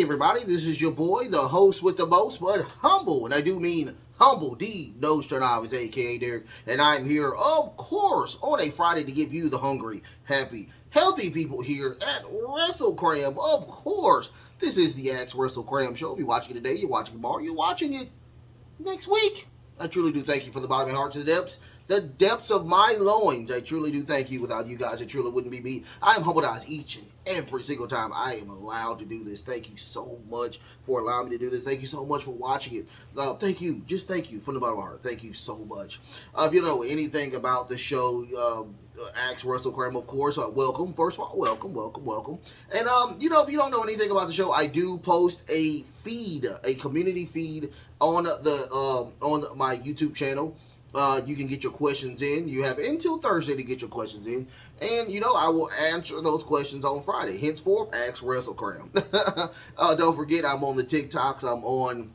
Hey everybody, this is your boy, the host with the most, but humble, and I do mean humble, D Nostradamus, aka Derek, and I'm here, of course, on a Friday to give you the hungry, happy, healthy people here at Wrestlekram. Of course, this is the Axe Wrestlekram show. If you're watching it today, you're watching it tomorrow, you're watching it next week. I truly do thank you from the bottom of my heart to the depths of my loins. I truly do thank you. Without you guys, it truly wouldn't be me. I am humbled each and every single time I am allowed to do this. Thank you so much for allowing me to do this. Thank you so much for watching it. Thank you. Just thank you from the bottom of my heart. Thank you so much. If you know anything about the show, Axe Wrestlekram, of course, welcome. First of all, welcome. And, if you don't know anything about the show, I do post a feed, a community feed on my YouTube channel. You can get your questions in. You have until Thursday to get your questions in. And, I will answer those questions on Friday. Henceforth, Axe Wrestlekram. Don't forget, I'm on the TikToks. I'm on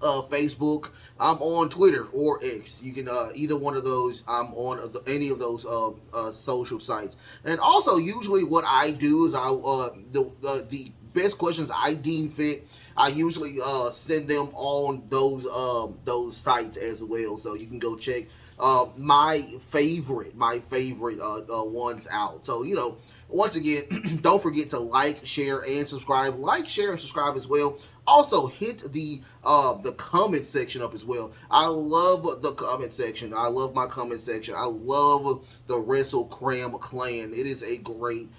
Facebook. I'm on Twitter or X. You can, either one of those, I'm on any of those social sites. And also, usually what I do is the best questions I deem fit, I usually send them on those sites as well, so you can go check my favorite ones out. So once again, don't forget to like, share, and subscribe. Like, share, and subscribe as well. Also, hit the comment section up as well. I love the comment section. I love my comment section. I love the Wrestlekram clan. It is a great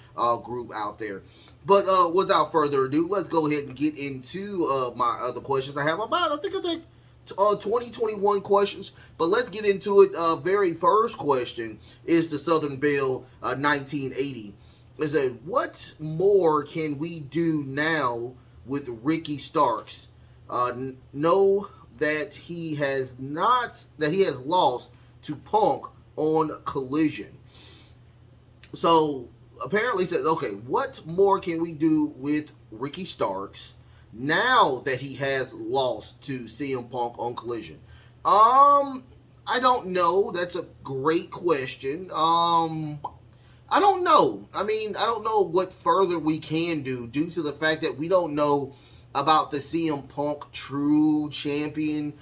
group out there. But without further ado, let's go ahead and get into my other questions. I have about, I think 2021 questions. But let's get into it. Very first question is the Southern Belle 1980. It said, what more can we do now with Ricky Starks? Know that he has lost to Punk on Collision. So apparently says, okay, what more can we do with Ricky Starks now that he has lost to CM Punk on Collision? I don't know. That's a great question. I don't know. I don't know what further we can do due to the fact that we don't know about the CM Punk True Champion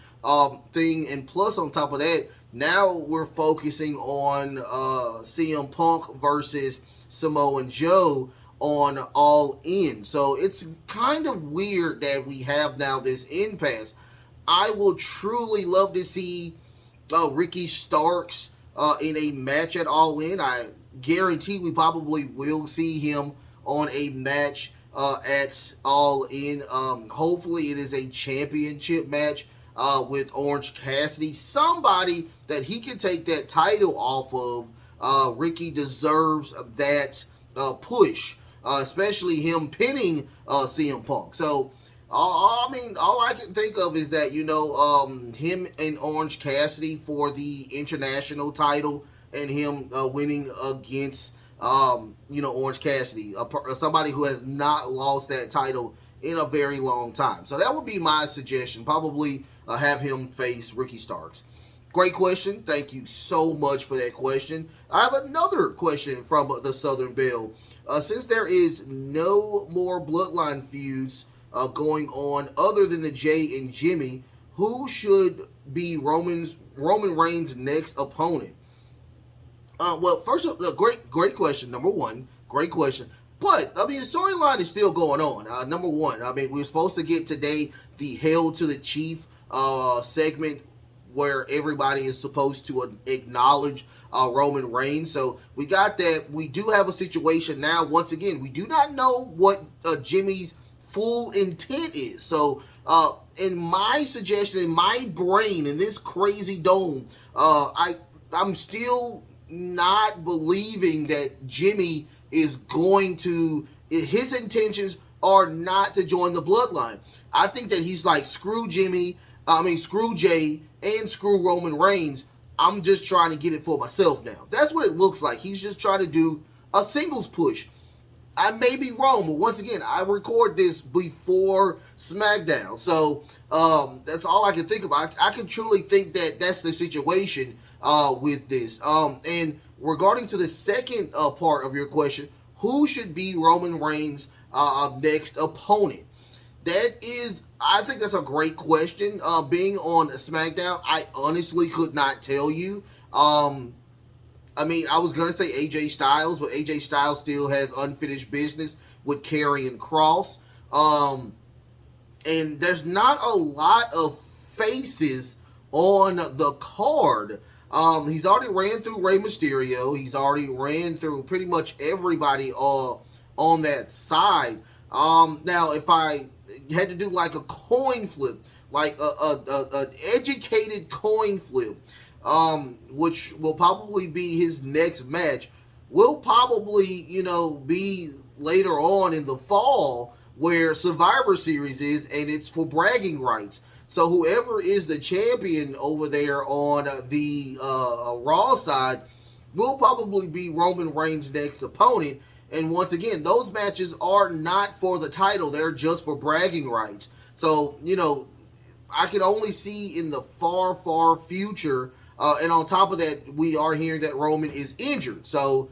thing. And plus, on top of that, now we're focusing on CM Punk versus Samoa Joe on All In. So it's kind of weird that we have now this impasse. I will truly love to see Ricky Starks in a match at All In. I guarantee we probably will see him on a match at All In. Hopefully it is a championship match with Orange Cassidy. Somebody that he can take that title off of. Ricky deserves that push, especially him pinning CM Punk. So, all I can think of is that, him and Orange Cassidy for the international title and him winning against, Orange Cassidy, somebody who has not lost that title in a very long time. So that would be my suggestion. Probably have him face Ricky Starks. Great question. Thank you so much for that question. I have another question from the Southern Belle. Since there is no more bloodline feuds going on other than the Jay and Jimmy, who should be Roman Reigns' next opponent? Well, first of all, great question. Number one, great question. But, the storyline is still going on. Number one, we were supposed to get today the Hail to the Chief segment where everybody is supposed to acknowledge Roman Reigns. So we got that. We do have a situation now. Once again, we do not know what Jimmy's full intent is. So in my suggestion, in my brain, in this crazy dome, I'm still not believing that Jimmy is going to, his intentions are not to join the bloodline. I think that he's like, screw Jay, and screw Roman Reigns. I'm just trying to get it for myself now. That's what it looks like. He's just trying to do a singles push. I may be wrong, but once again, I record this before SmackDown. So that's all I can think about. I can truly think that that's the situation with this. And regarding to the second part of your question, who should be Roman Reigns' next opponent? I think that's a great question. Being on SmackDown, I honestly could not tell you. I mean, I was gonna say AJ Styles, but AJ Styles still has unfinished business with Karrion Kross. Um, and there's not a lot of faces on the card. He's already ran through Rey Mysterio. He's already ran through pretty much everybody on that side. Now, if I had to do like a coin flip, like an educated coin flip, which will probably be his next match, will probably, be later on in the fall where Survivor Series is, and it's for bragging rights. So whoever is the champion over there on the Raw side will probably be Roman Reigns' next opponent. And once again, those matches are not for the title. They're just for bragging rights. So, I can only see in the far, far future. And on top of that, we are hearing that Roman is injured. So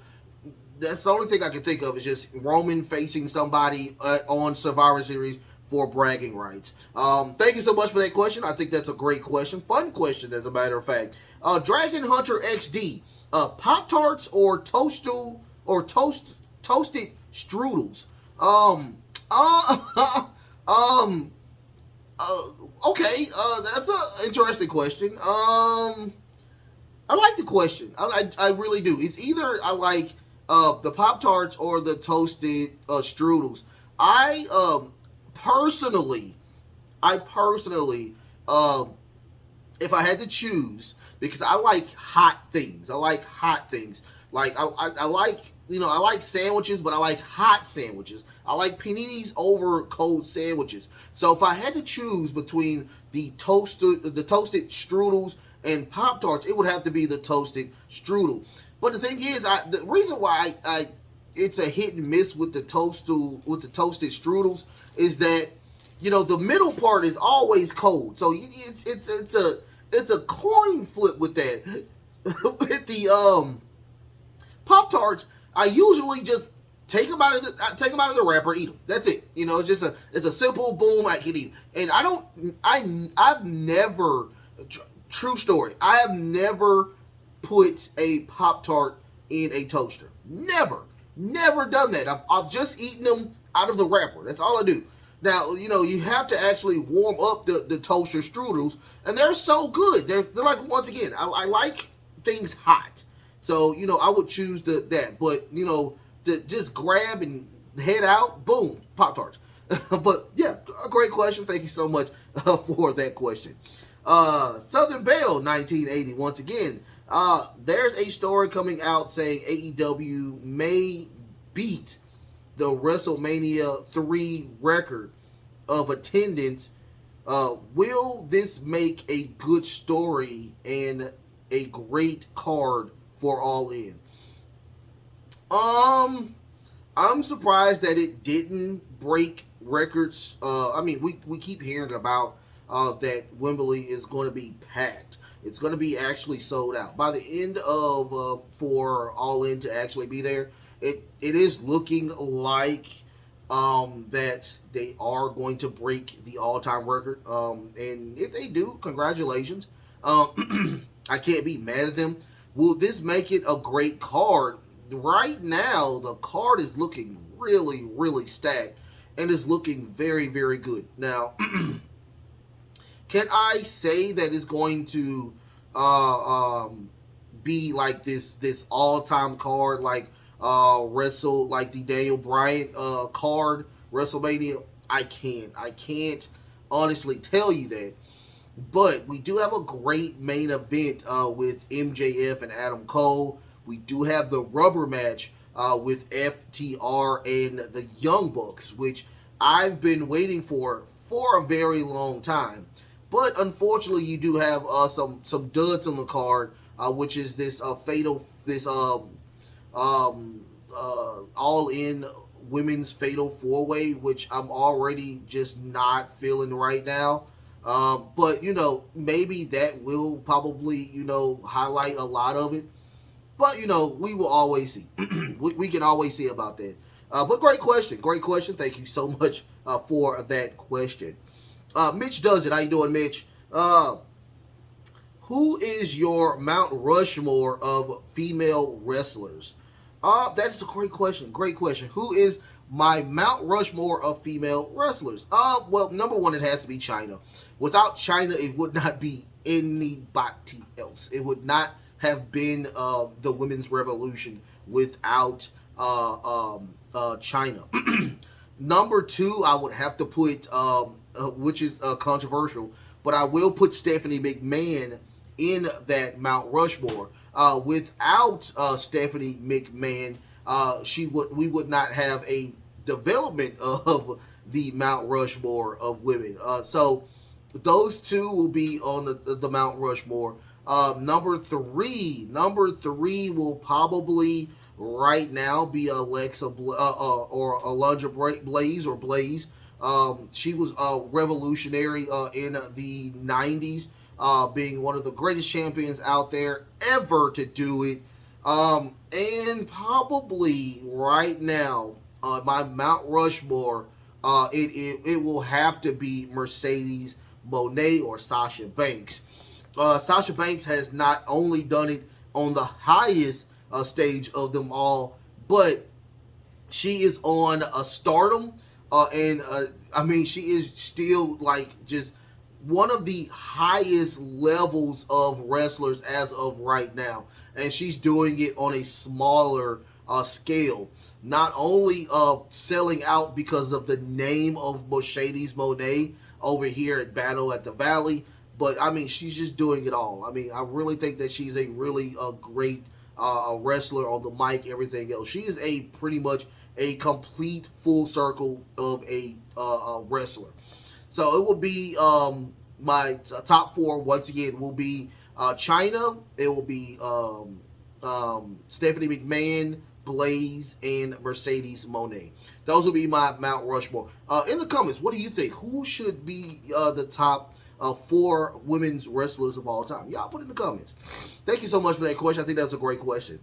that's the only thing I can think of is just Roman facing somebody on Survivor Series for bragging rights. Thank you so much for that question. I think that's a great question. Fun question, as a matter of fact. Dragon Hunter XD. Pop-Tarts or toasted strudels? Okay, that's an interesting question. I like the question. I really do. It's either I like the Pop-Tarts or the toasted strudels. I personally, if I had to choose, because I like hot things. Like I like, I like sandwiches, but I like hot sandwiches. I like paninis over cold sandwiches. So if I had to choose between the toasted strudels and Pop-Tarts, it would have to be the toasted strudel. But the thing is, the reason why it's a hit and miss with the toasted strudels is that the middle part is always cold. So it's a coin flip with that. With the Pop-Tarts, I usually just take them out of the wrapper, eat them. That's it. It's a simple boom. I can eat. And I've never, true story, I have never put a Pop-Tart in a toaster. Never done that. I've just eaten them out of the wrapper. That's all I do. Now, you have to actually warm up the toaster strudels, and they're so good. They're like, once again, I like things hot. So, I would choose that. But, to just grab and head out, boom, Pop-Tarts. But, yeah, a great question. Thank you so much for that question. Southern Belle, 1980, once again. There's a story coming out saying AEW may beat the WrestleMania 3 record of attendance. Will this make a good story and a great card for All In? I'm surprised that it didn't break records. We keep hearing about that Wembley is going to be packed. It's going to be actually sold out by the end of for All In to actually be there. It is looking like that they are going to break the all-time record. And if they do, congratulations. I can't be mad at them. Will this make it a great card? Right now, the card is looking really, really stacked and is looking very, very good. Now, can I say that it's going to be like this all-time card, like like the Daniel Bryan card, WrestleMania? I can't honestly tell you that. But we do have a great main event with MJF and Adam Cole. We do have the rubber match with FTR and the Young Bucks, which I've been waiting for a very long time. But unfortunately, you do have some duds on the card, which is this All In women's fatal 4-way, which I'm already just not feeling right now. But maybe that will probably highlight a lot of it. But we will always see. we can always see about that. But great question. Thank you so much for that question. Mitch does it. How you doing, Mitch? Who is your Mount Rushmore of female wrestlers? That's a great question. Great question. Who is my Mount Rushmore of female wrestlers? Well, number one, it has to be China. Without China, it would not be anybody else. It would not have been the women's revolution without China. Number two, I would have to put, which is controversial, but I will put Stephanie McMahon in that Mount Rushmore. Without Stephanie McMahon, we would not have a development of the Mount Rushmore of women. So those two will be on the Mount Rushmore. Number three will probably right now be Alexa or Alundra Blaze or Blaze. She was revolutionary in the 90s, being one of the greatest champions out there ever to do it. And probably right now, my Mount Rushmore, it will have to be Mercedes Moné or Sasha Banks. Sasha Banks has not only done it on the highest stage of them all, but she is on a stardom, and I mean, she is still like just one of the highest levels of wrestlers as of right now, and she's doing it on a smaller scale. Not only selling out because of the name of Mercedes Moné over here at Battle at the Valley, but I mean, she's just doing it all. I mean, I really think that she's a really great wrestler on the mic, everything else. She is a pretty much a complete full circle of a wrestler. So it will be my top four once again will be China. It will be Stephanie McMahon, Blaze, and Mercedes Moné. Those will be my Mount Rushmore. In the comments, what do you think? Who should be the top four women's wrestlers of all time? Y'all put in the comments. Thank you so much for that question. I think that's a great question.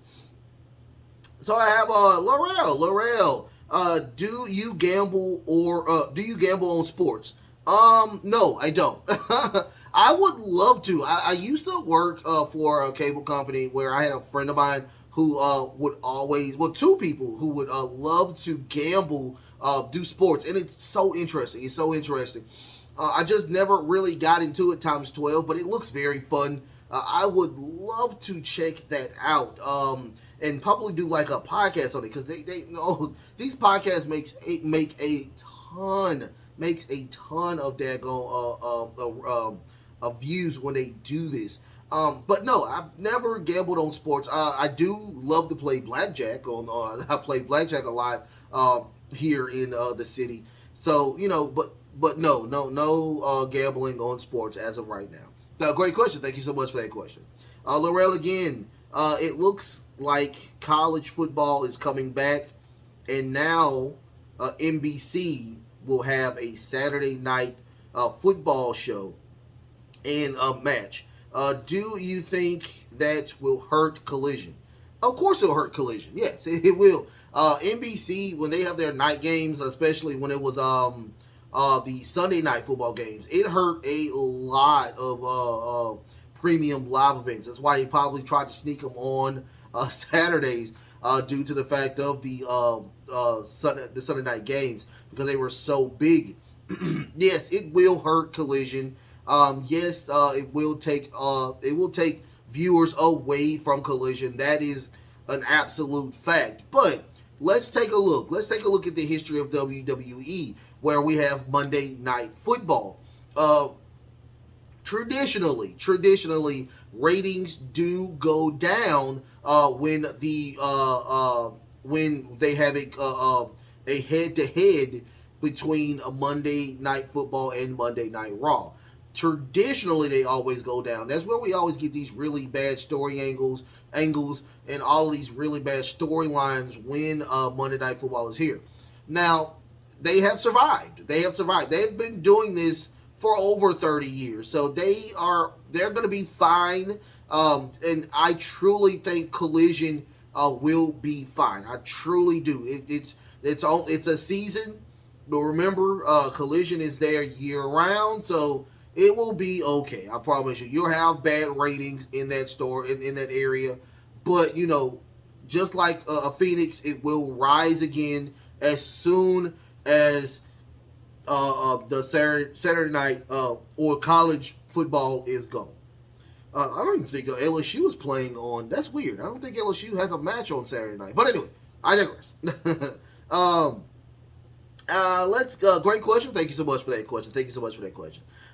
So I have Laurel. Do you gamble do you gamble on sports? No, I don't. I would love to. I used to work for a cable company where I had a friend of mine who would always, well, two people who would love to gamble, do sports, and it's so interesting. It's so interesting. I just never really got into it times 12, but it looks very fun. I would love to check that out. And probably do like a podcast on it, because they know these podcasts makes a ton of daggone views when they do this. But no, I've never gambled on sports. I do love to play blackjack I play blackjack a lot here in the city. So but no gambling on sports as of right now. Great question. Thank you so much for that question. Laurel again. It looks like college football is coming back, and now NBC will have a Saturday night football show and a match. Do you think that will hurt Collision? Of course it will hurt Collision. Yes, it will. NBC, when they have their night games, especially when it was the Sunday night football games, it hurt a lot of premium live events. That's why they probably tried to sneak them on Saturdays due to the fact of the Sunday night games, because they were so big. Yes, it will hurt Collision. Yes, it will take viewers away from Collision. That is an absolute fact. But let's take a look. Let's take a look at the history of WWE, where we have Monday Night Football. Traditionally, ratings do go down when they have a head-to-head between a Monday Night Football and Monday Night Raw. Traditionally, they always go down. That's where we always get these really bad story angles, and all these really bad storylines when Monday Night Football is here. Now, they have survived. They've been doing this for over 30 years, so they're going to be fine. And I truly think Collision will be fine. I truly do. It's a season. remember, Collision is there year round, so it will be okay. I promise you. You'll have bad ratings in that store, in that area, but just like a phoenix, it will rise again as soon as the Saturday night or college football is gone. I don't even think LSU is playing on. That's weird. I don't think LSU has a match on Saturday night. But anyway, I digress. Let's. Great question. Thank you so much for that question.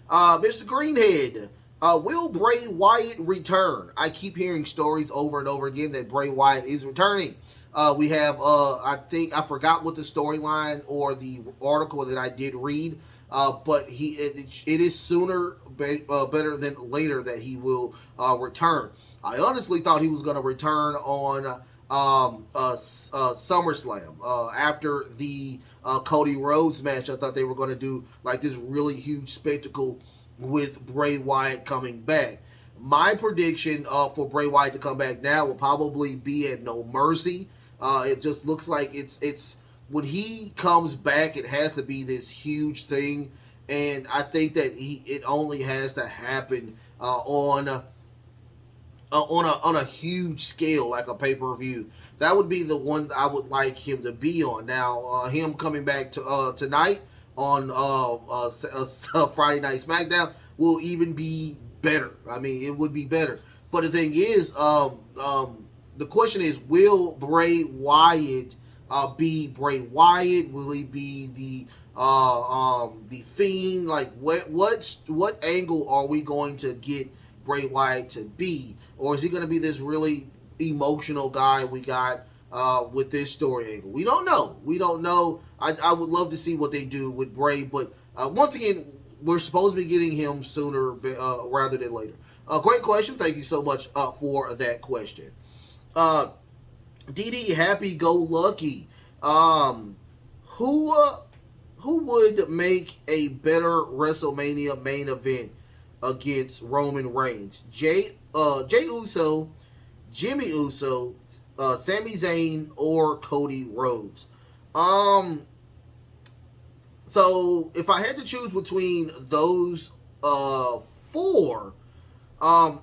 Mr. Greenhead, will Bray Wyatt return? I keep hearing stories over and over again that Bray Wyatt is returning. We have, I think, I forgot what the storyline or the article that I did read, but it is sooner better than later that he will return. I honestly thought he was going to return on SummerSlam after the Cody Rhodes match. I thought they were going to do like this really huge spectacle with Bray Wyatt coming back. My prediction for Bray Wyatt to come back now will probably be at No Mercy. It just looks like it's when he comes back, it has to be this huge thing, and I think that it only has to happen on a huge scale, like a pay-per-view. That would be the one I would like him to be on. Now, him coming back to tonight on Friday Night SmackDown will even be better. I mean, it would be better. But the thing is, the question is, will Bray Wyatt be Bray Wyatt? Will he be the Fiend? Like, what angle are we going to get Bray Wyatt to be? Or is he going to be this really emotional guy we got with this story angle? We don't know. I would love to see what they do with Bray, but once again, we're supposed to be getting him sooner rather than later. Great question. Thank you so much for that question. DD Happy Go Lucky. Who would make a better WrestleMania main event against Roman Reigns? Jay Uso, Jimmy Uso, Sami Zayn, or Cody Rhodes? So if I had to choose between those four,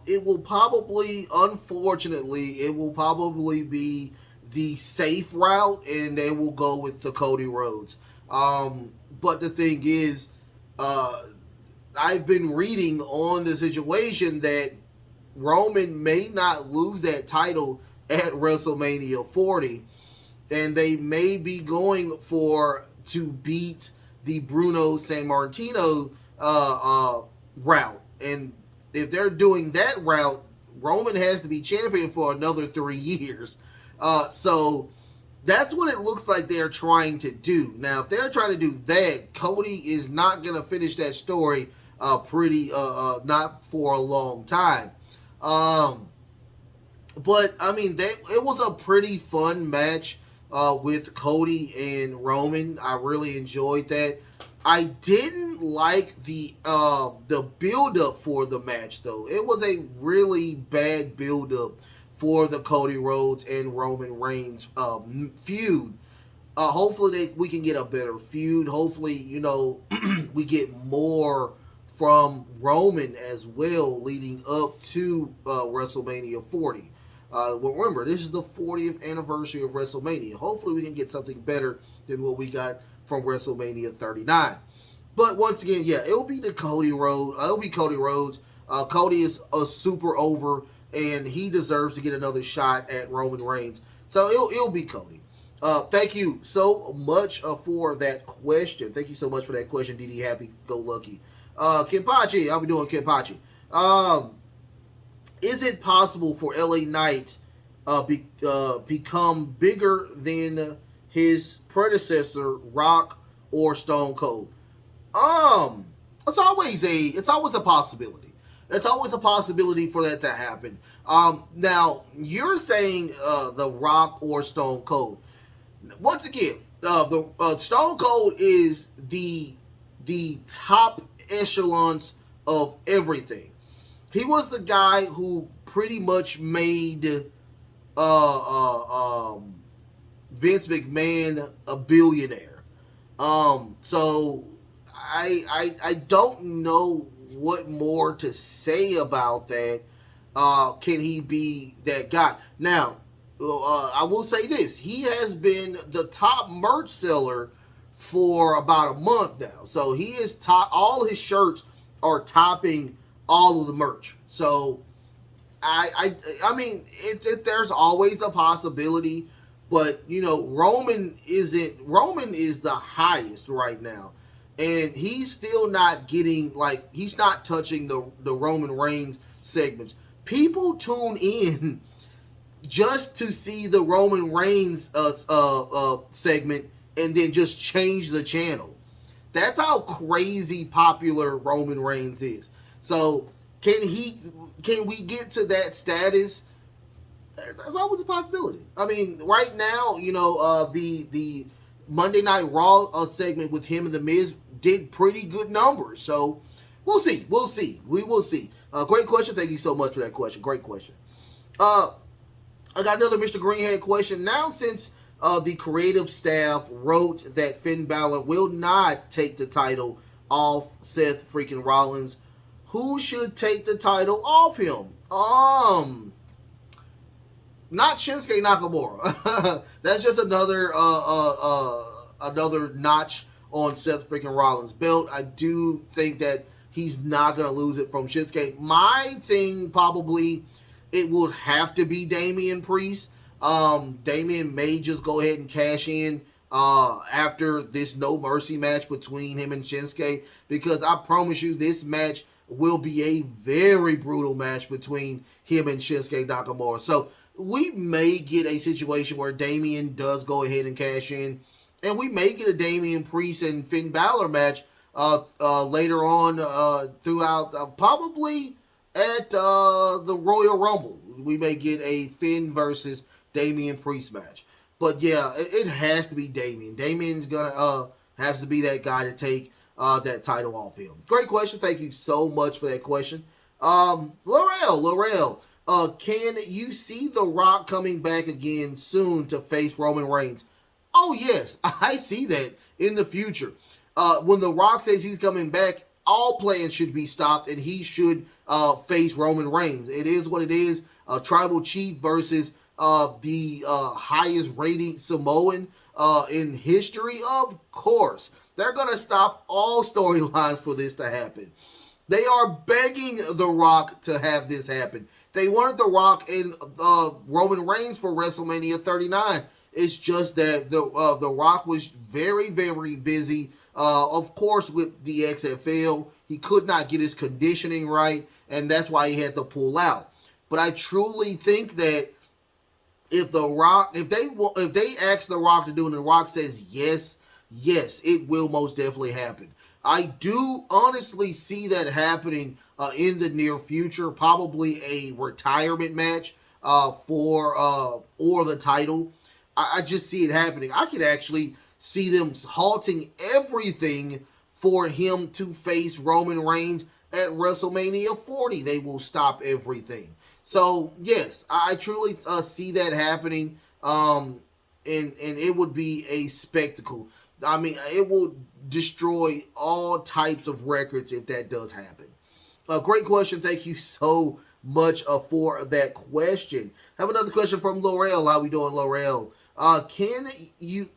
it will probably, unfortunately, be the safe route, and they will go with the Cody Rhodes. But the thing is, I've been reading on the situation that Roman may not lose that title at WrestleMania 40, and they may be going to beat the Bruno Sammartino route. And if they're doing that route, Roman has to be champion for another 3 years. So that's what it looks like they're trying to do. Now, if they're trying to do that, Cody is not going to finish that story not for a long time. But, I mean, it was a pretty fun match with Cody and Roman. I really enjoyed that. I didn't like the build-up for the match, though. It was a really bad build-up for the Cody Rhodes and Roman Reigns feud. Hopefully we can get a better feud. Hopefully, we get more from Roman as well leading up to WrestleMania 40. Remember, this is the 40th anniversary of WrestleMania. Hopefully we can get something better than what we got from WrestleMania 39. But once again, yeah, it'll be Cody Rhodes. Cody is a super over, and he deserves to get another shot at Roman Reigns. So it'll be Cody. Thank you so much for that question. Thank you so much for that question, DD Happy Go Lucky. Kenpachi, I'll be doing Kenpachi. Is it possible for LA Knight become bigger than his predecessor, Rock or Stone Cold? It's always a possibility. It's always a possibility for that to happen. Now you're saying the Rock or Stone Cold. Once again, the Stone Cold is the top echelons of everything. He was the guy who pretty much made Vince McMahon a billionaire. So I don't know what more to say about that. Can he be that guy? Now, I will say this: he has been the top merch seller for about a month now. So he is top. All his shirts are topping all of the merch. So I mean, there's always a possibility, but you know, Roman isn't. Roman is the highest right now, and he's still not getting like he's not touching the Roman Reigns segments. People tune in just to see the Roman Reigns segment and then just change the channel. That's how crazy popular Roman Reigns is. So can we get to that status? There's always a possibility. I mean, right now, you know, the Monday Night Raw segment with him and The Miz did pretty good numbers. So we'll see. We'll see. We will see. Great question. Thank you so much for that question. Great question. I got another Mr. Greenhead question. Now, since the creative staff wrote that Finn Balor will not take the title off Seth freaking Rollins, who should take the title off him? Not Shinsuke Nakamura. That's just another notch on Seth freaking Rollins' belt. I do think that he's not gonna lose it from Shinsuke. My thing probably it would have to be Damian Priest. Damian may just go ahead and cash in after this No Mercy match between him and Shinsuke, because I promise you this match will be a very brutal match between him and Shinsuke Nakamura. So we may get a situation where Damian does go ahead and cash in, and we may get a Damian Priest and Finn Balor match later on throughout, probably at the Royal Rumble. We may get a Finn versus Damian Priest match. But yeah, it has to be Damian. Damian's gonna has to be that guy to take that title off him. Great question. Thank you so much for that question. Laurel, can you see The Rock coming back again soon to face Roman Reigns? Oh yes, I see that in the future. When The Rock says he's coming back, all plans should be stopped, and he should face Roman Reigns. It is what it is. Tribal Chief versus the highest rated Samoan in history. Of course, they're going to stop all storylines for this to happen. They are begging The Rock to have this happen. They wanted The Rock and Roman Reigns for WrestleMania 39. It's just that the Rock was very, very busy. Of course, with the XFL, he could not get his conditioning right, and that's why he had to pull out. But I truly think that if they ask The Rock to do it, and The Rock says yes, it will most definitely happen. I do honestly see that happening in the near future. Probably a retirement match or the title. I just see it happening. I could actually see them halting everything for him to face Roman Reigns at WrestleMania 40. They will stop everything. So yes, I truly see that happening, and it would be a spectacle. I mean, it will destroy all types of records if that does happen. Great question. Thank you so much for that question. Have another question from Laurel. How we doing, Laurel? Can you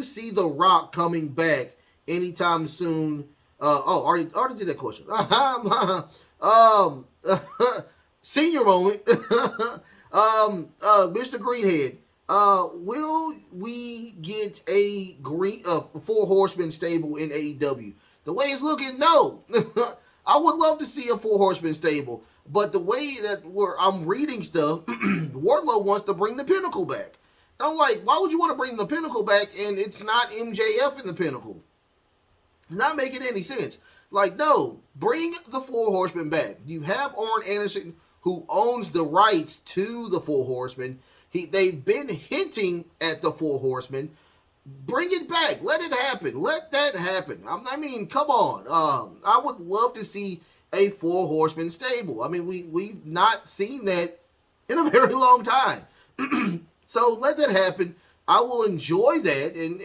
see The Rock coming back anytime soon? Already did that question. Senior moment. Mr. Greenhead, will we get a Four Horsemen stable in AEW? The way it's looking, no. I would love to see a Four Horsemen stable, but the way that I'm reading stuff, Wordlow wants to bring the Pinnacle back. And I'm like, why would you want to bring the Pinnacle back and it's not MJF in the Pinnacle? It's not making any sense. Like, no, bring the Four Horsemen back. You have Arn Anderson, who owns the rights to the Four Horsemen. They've been hinting at the Four Horsemen. Bring it back. Let it happen. Let that happen. I mean, come on. I would love to see a Four Horsemen stable. I mean, we've not seen that in a very long time. So let that happen. I will enjoy that, and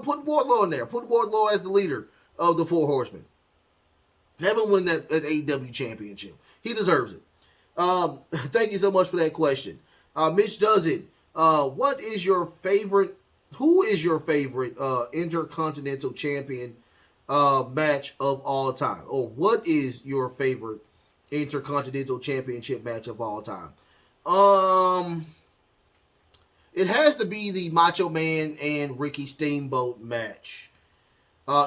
put Wardlow in there. Put Wardlow as the leader of the Four Horsemen. Have him win that AEW championship. He deserves it. Thank you so much for that question. Mitch does it. What is your favorite? Who is your favorite Intercontinental Champion match of all time? Or what is your favorite Intercontinental Championship match of all time? It has to be the Macho Man and Ricky Steamboat match.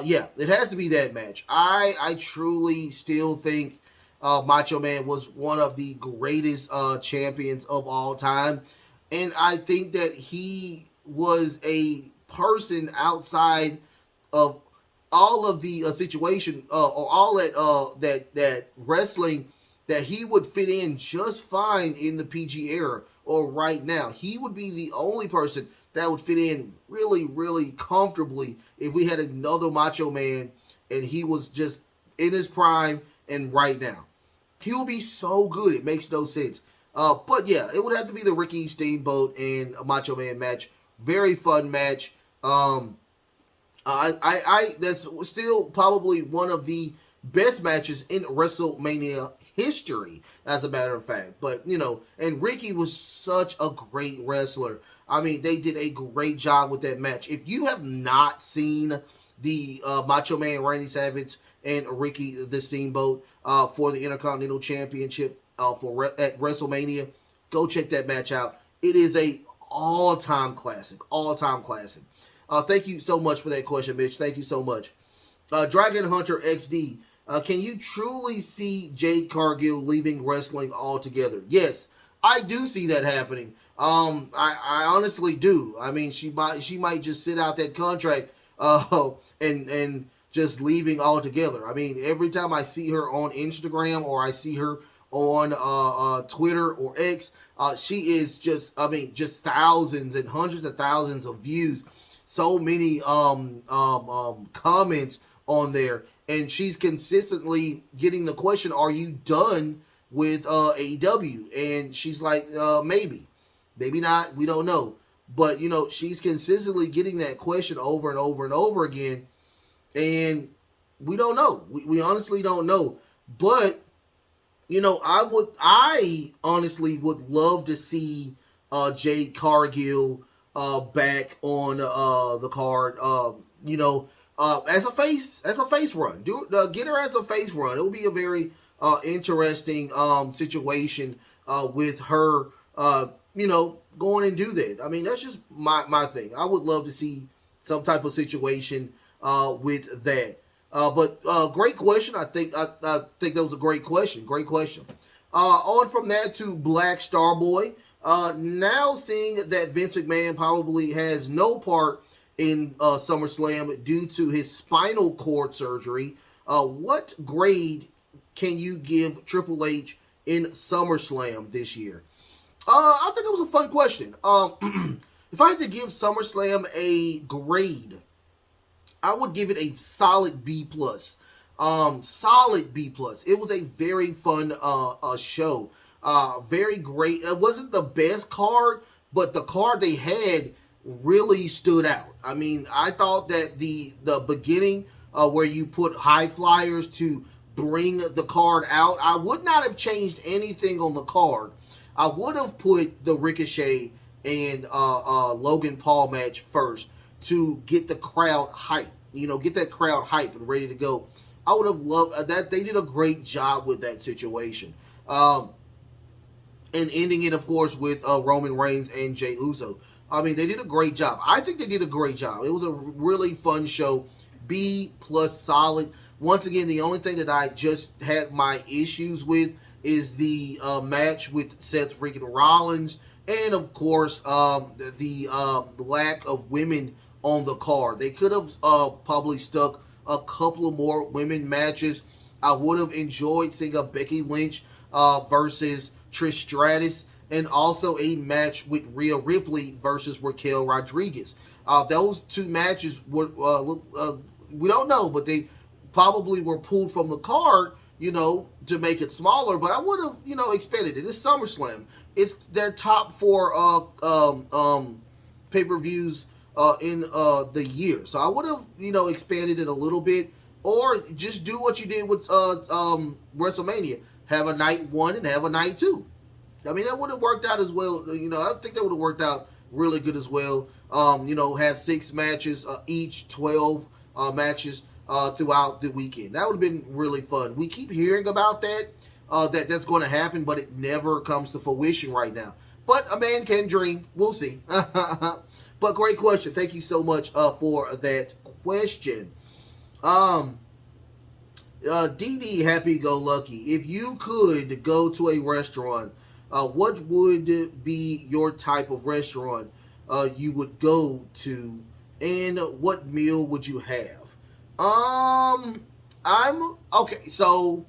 Yeah, it has to be that match. I truly still think Macho Man was one of the greatest champions of all time. And I think that he was a person outside of all of the situation or all that wrestling that he would fit in just fine in the PG era or right now. He would be the only person that would fit in really, really comfortably if we had another Macho Man and he was just in his prime and right now. He will be so good, it makes no sense. But yeah, it would have to be the Ricky Steamboat and Macho Man match. Very fun match. That's still probably one of the best matches in WrestleMania history, as a matter of fact. But, and Ricky was such a great wrestler. I mean, they did a great job with that match. If you have not seen the Macho Man Randy Savage and Ricky the Steamboat for the Intercontinental Championship at WrestleMania, go check that match out. It is a all-time classic. All-time classic. Thank you so much for that question, Mitch. Thank you so much. Dragon Hunter XD. Can you truly see Jade Cargill leaving wrestling altogether? Yes, I do see that happening. I honestly do. I mean, she might just sit out that contract and just leaving altogether. I mean, every time I see her on Instagram or I see her on Twitter or X, she is just thousands and hundreds of thousands of views. So many comments on there. And she's consistently getting the question, are you done with AEW? And she's like, maybe. Maybe not. We don't know. But, she's consistently getting that question over and over and over again. And we don't know. We honestly don't know. But, I honestly would love to see Jade Cargill back on the card. As a face run. Get her as a face run. It will be a very interesting situation with her, going and do that. I mean, that's just my thing. I would love to see some type of situation with that. But great question. I think that was a great question. Great question. On from that to Black Starboy. Now seeing that Vince McMahon probably has no part in SummerSlam due to his spinal cord surgery, what grade can you give Triple H in SummerSlam this year? I think that was a fun question. If I had to give SummerSlam a grade, I would give it a solid B+. Solid B+. It was a very fun show. Very great. It wasn't the best card, but the card they had really stood out. I mean, I thought that the beginning where you put high flyers to bring the card out, I would not have changed anything on the card. I would have put the Ricochet and Logan Paul match first to get the crowd hype. Get that crowd hype and ready to go. I would have loved that. They did a great job with that situation. And ending it, of course, with Roman Reigns and Jey Uso. I mean, they did a great job. I think they did a great job. It was a really fun show. B+ solid. Once again, the only thing that I just had my issues with is the match with Seth freaking Rollins. And, of course, the lack of women on the card. They could have probably stuck a couple of more women matches. I would have enjoyed seeing a Becky Lynch versus Trish Stratus, and also a match with Rhea Ripley versus Raquel Rodriguez. Those two matches were, we don't know, but they probably were pulled from the card to make it smaller, but I would have, expanded it. It's SummerSlam. It's their top 4 pay-per-views in the year. So I would have, expanded it a little bit, or just do what you did with WrestleMania. Have a night 1 and have a night 2. I mean, that would have worked out as well. I think that would have worked out really good as well. Have 6 matches, each 12 matches throughout the weekend. That would have been really fun. We keep hearing about that's going to happen, but it never comes to fruition right now. But a man can dream. We'll see. But great question. Thank you so much for that question. DD Happy Go Lucky. If you could go to a restaurant, what would be your type of restaurant you would go to, and what meal would you have? I'm okay. So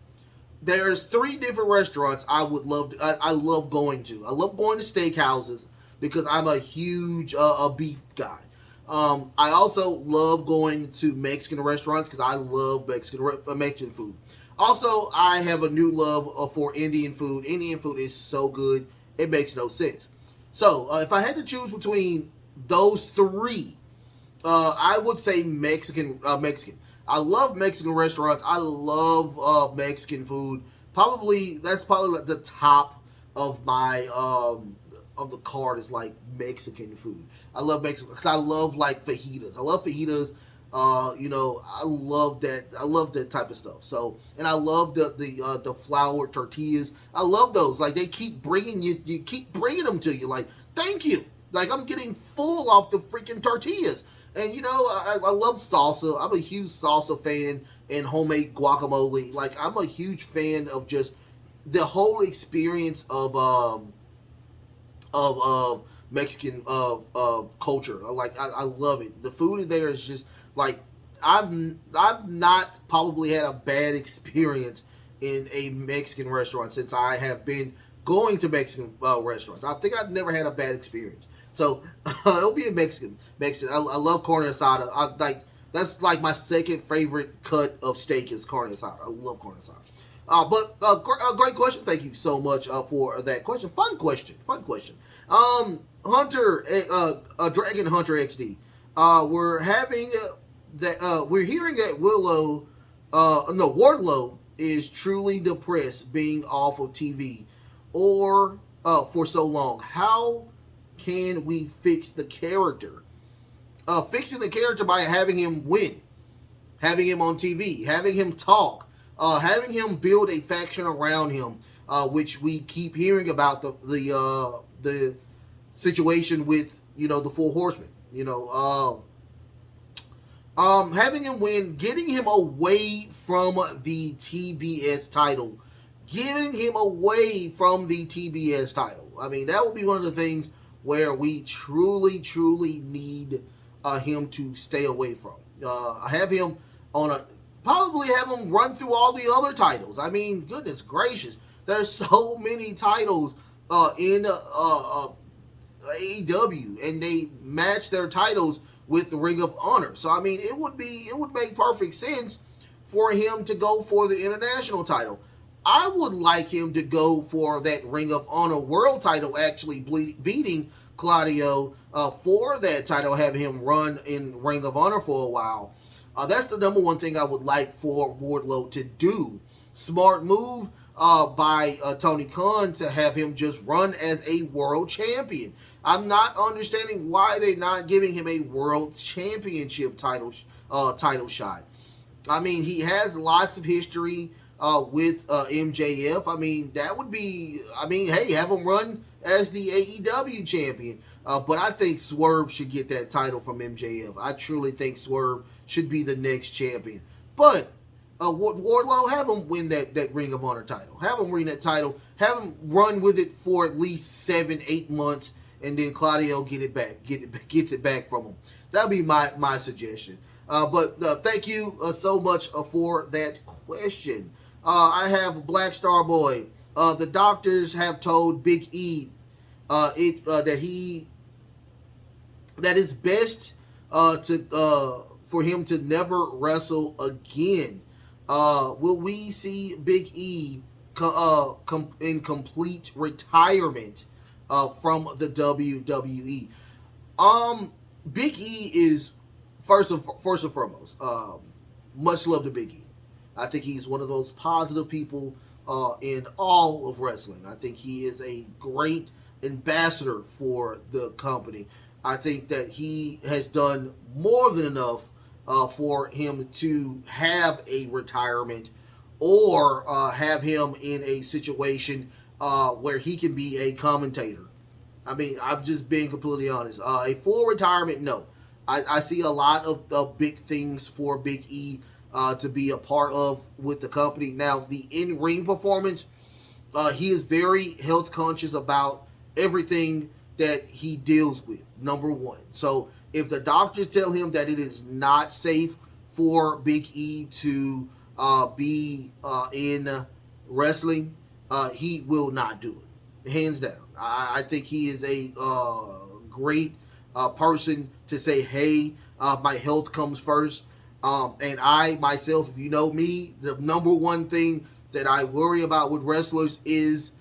there's 3 different restaurants I would love. I love going to. I love going to steakhouses because I'm a huge beef guy. I also love going to Mexican restaurants because I love Mexican food. Also, I have a new love for Indian food. Indian food is so good, it makes no sense. So, if I had to choose between those 3, I would say Mexican. I love Mexican restaurants. I love Mexican food. That's probably the top of my of the card is like Mexican food. I love Mexican because I love like fajitas. I love fajitas. I love that. I love that type of stuff. So, and I love the flour tortillas. I love those. Like they keep bringing you keep bringing them to you. Like thank you. Like I'm getting full off the freaking tortillas. And I love salsa. I'm a huge salsa fan and homemade guacamole. Like I'm a huge fan of just the whole experience of Mexican culture. Like I love it. The food there is just like I've not probably had a bad experience in a Mexican restaurant since I have been going to Mexican restaurants. I think I've never had a bad experience. So it'll be a Mexican. I love carne asada. That's like my second favorite cut of steak is carne asada. I love carne asada. But great question. Thank you so much for that question. Fun question. Hunter, Dragon Hunter XD. We're having we're hearing that Wordlow is truly depressed being off of TV or for so long. How can we fix the character? Fixing the character by having him win, having him on TV, having him talk, having him build a faction around him, which we keep hearing about the situation with the Four Horsemen. Having him win, getting him away from the TBS title, I mean, that would be one of the things where we truly need him to stay away from. Have him probably have him run through all the other titles. I mean, goodness gracious, there's so many titles in AEW, and they match their titles with the Ring of Honor. So I mean, it would make perfect sense for him to go for the international title. I would like him to go for that Ring of Honor world title, actually beating Claudio for that title, have him run in Ring of Honor for a while. That's the number one thing I would like for Wardlow to do. Smart move by Tony Khan to have him just run as a world champion. I'm not understanding why they're not giving him a world championship title shot. I mean, he has lots of history with MJF. I mean, that would be, hey, have him run as the AEW champion. But I think Swerve should get that title from MJF. I truly think Swerve should be the next champion. But Wardlow, have him win that Ring of Honor title. Have him win that title. Have him run with it for at least 7-8 months, and then Claudio gets it back from him. That would be my suggestion. But thank you so much for that question. I have Black Star Boy. The doctors have told Big E that it's best for him to never wrestle again. Will we see Big E in complete retirement from the WWE? Big E is first and foremost. Much love to Big E. I think he's one of those positive people in all of wrestling. I think he is a great ambassador for the company. I think that he has done more than enough for him to have a retirement or have him in a situation where he can be a commentator. I mean, I'm just being completely honest. A full retirement, no. I see a lot of big things for Big E to be a part of with the company. Now, the in-ring performance, he is very health conscious about everything that he deals with, number one. So if the doctors tell him that it is not safe for Big E to be in wrestling, he will not do it, hands down. I think he is a great person to say, hey, my health comes first. And I, myself, if you know me, the number one thing that I worry about with wrestlers is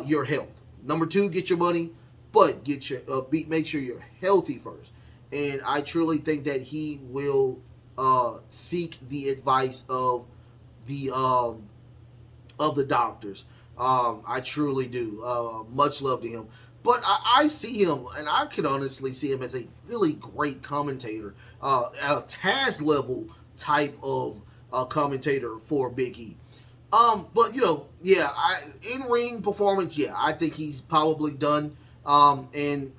your health. Number two, get your money, but get your make sure you're healthy first. And I truly think that he will seek the advice of the doctors. I truly do. Much love to him. But I see him, and I can honestly see him as a really great commentator, a Taz level type of commentator for Big E. But yeah, in ring performance, yeah, I think he's probably done. But in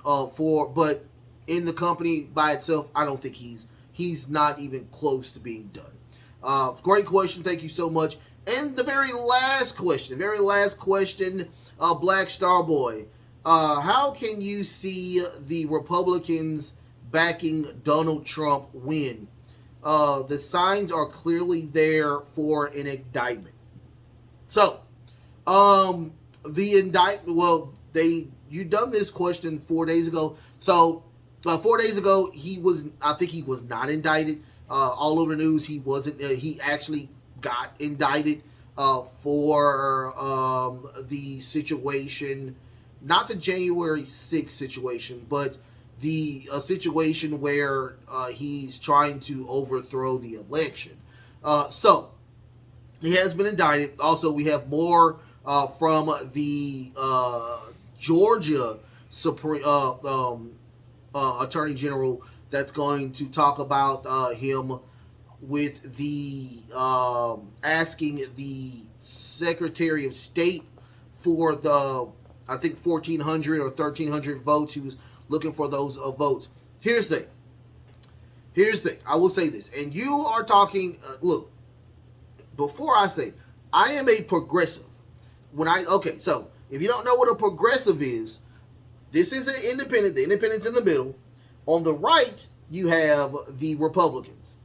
the company by itself, I don't think he's not even close to being done. Great question, thank you so much. And the very last question, Black Star Boy. How can you see the Republicans backing Donald Trump win? The signs are clearly there for an indictment. So, the indictment, well, you done this question 4 days ago. So, 4 days ago, I think he was not indicted. All over the news, he wasn't, he actually got indicted, for, the situation, not the January 6th situation, but the situation where he's trying to overthrow the election. So, he has been indicted. Also, we have more from the Georgia Supreme Attorney General that's going to talk about him with the asking the Secretary of State for the, I think, 1,400 or 1,300 votes. He was looking for those votes. Here's the thing. I will say this. And you are talking, look, before I say, I am a progressive. So, if you don't know what a progressive is, this is an independent. The independent's in the middle. On the right, you have the Republicans.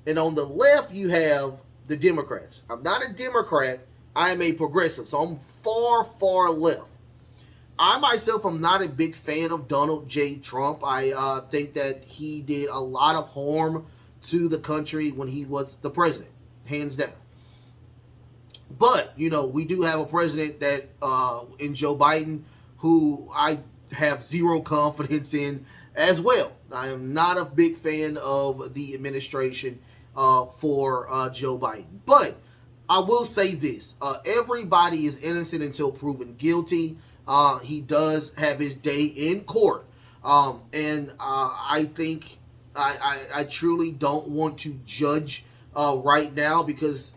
And on the left, you have the Democrats. I'm not a Democrat. I am a progressive. So, I'm far, far left. I myself am not a big fan of Donald J. Trump. I think that he did a lot of harm to the country when he was the president, hands down. But, we do have a president that, in Joe Biden, who I have zero confidence in as well. I am not a big fan of the administration for Joe Biden. But I will say this. Everybody is innocent until proven guilty. He does have his day in court. And I think I truly don't want to judge right now because,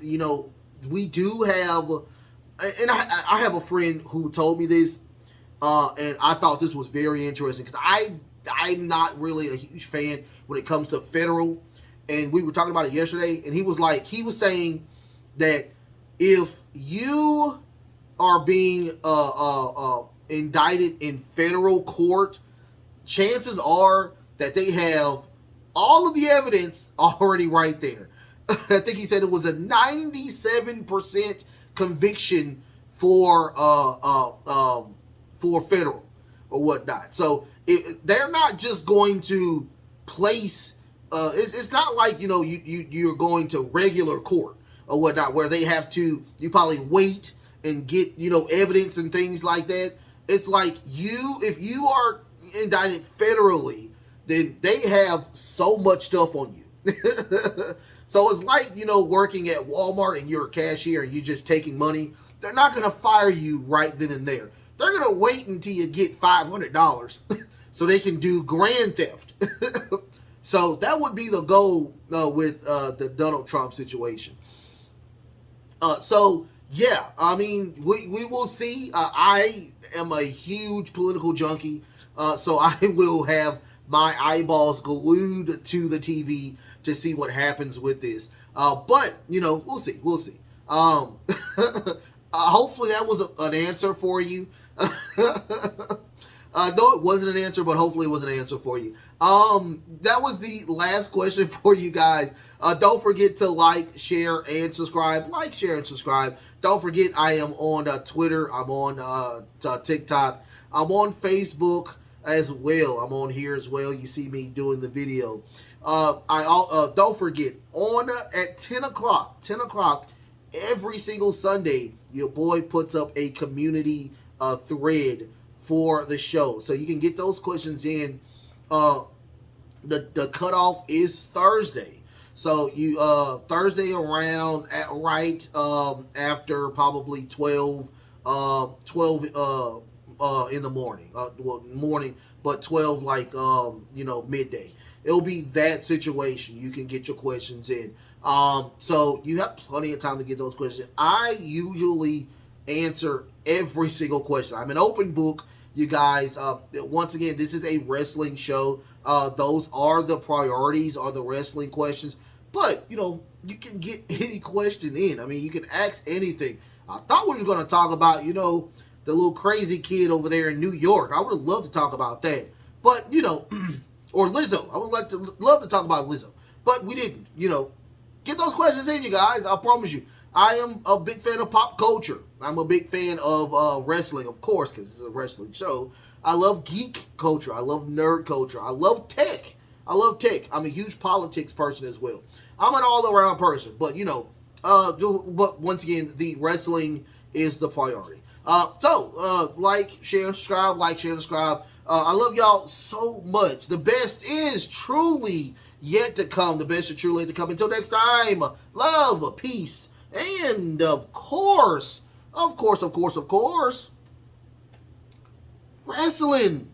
we do have, and I have a friend who told me this, and I thought this was very interesting because I'm not really a huge fan when it comes to federal, and we were talking about it yesterday, and he was saying that if you are being indicted in federal court, chances are that they have all of the evidence already right there. I think he said it was a 97% conviction for federal or whatnot. So they're not just going to place. It's not like you're going to regular court. or whatnot, where they have to, you probably wait and get, evidence and things like that. It's like if you are indicted federally, then they have so much stuff on you. So it's like, working at Walmart and you're a cashier and you're just taking money. They're not going to fire you right then and there. They're going to wait until you get $500 so they can do grand theft. So that would be the goal with the Donald Trump situation. So, yeah, I mean, we will see. I am a huge political junkie, so I will have my eyeballs glued to the TV to see what happens with this. But, we'll see. We'll see. Hopefully that was an answer for you. No, it wasn't an answer, but hopefully it was an answer for you. That was the last question for you guys. Don't forget to like, share, and subscribe. Like, share, and subscribe. Don't forget, I am on Twitter. I'm on TikTok. I'm on Facebook as well. I'm on here as well. You see me doing the video. Don't forget, at 10 o'clock every single Sunday, your boy puts up a community thread for the show. So you can get those questions in. The cutoff is Thursday. So you Thursday around after probably 12 in the morning. Morning, but 12 midday. It'll be that situation. You can get your questions in. So you have plenty of time to get those questions. I usually answer every single question. I'm an open book, you guys. Once again, this is a wrestling show. Those are the priorities, are the wrestling questions. But, you can get any question in. I mean, you can ask anything. I thought we were going to talk about, the little crazy kid over there in New York. I would have loved to talk about that. But, or Lizzo. I would love to talk about Lizzo. But we didn't, Get those questions in, you guys. I promise you. I am a big fan of pop culture. I'm a big fan of wrestling, of course, because it's a wrestling show. I love geek culture. I love nerd culture. I love tech. I'm a huge politics person as well. I'm an all-around person, but but once again, the wrestling is the priority. So like, share, and subscribe. I love y'all so much. The best is truly yet to come. The best is truly yet to come. Until next time, love, peace, and of course, wrestling.